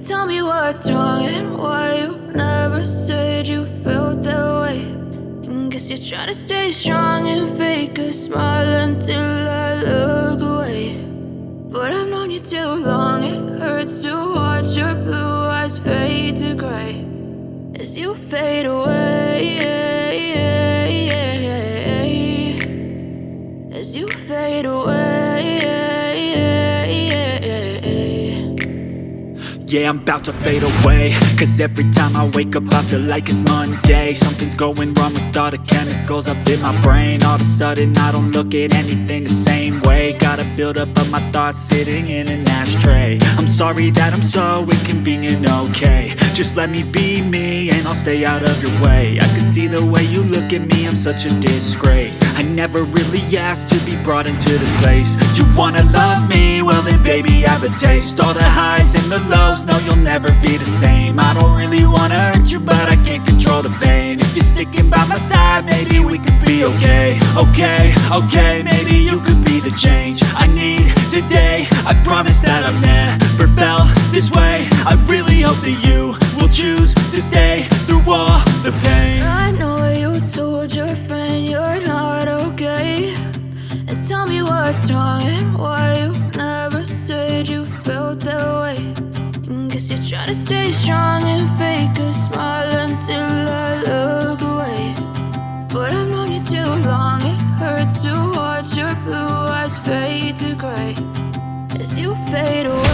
Tell me what's wrong and why you never said you felt that way. And guess you're trying to stay strong and fake a smile until I look away. But I've known you too long, it hurts to watch your blue eyes fade to gray as you fade away, as you fade away. Yeah, I'm about to fade away, cause every time I wake up I feel like it's Monday. Something's going wrong with all the chemicals up in my brain. All of a sudden I don't look at anything the same way. Got a buildup of my thoughts sitting in an ashtray. I'm sorry that I'm so inconvenient, okay. Just let me be me and I'll stay out of your way. I can see the way you look at me, I'm such a disgrace. I never really asked to be brought into this place. You wanna love me? Well then baby have a taste. All the highs and the lows, no, you'll never be the same. I don't really wanna hurt you, but I can't control the pain. If you're sticking by my side, maybe we could be okay. Okay, maybe you could be the change I need today. I promise that I've never felt this way. I really hope that you will choose to stay through all the pain. I know you told your friend you're not okay. And tell me what's wrong and why you never said you felt that way. Guess you're trying to stay strong and fake a smile until I look away. But I've known you too long, it hurts to watch your blue eyes fade to gray as you fade away.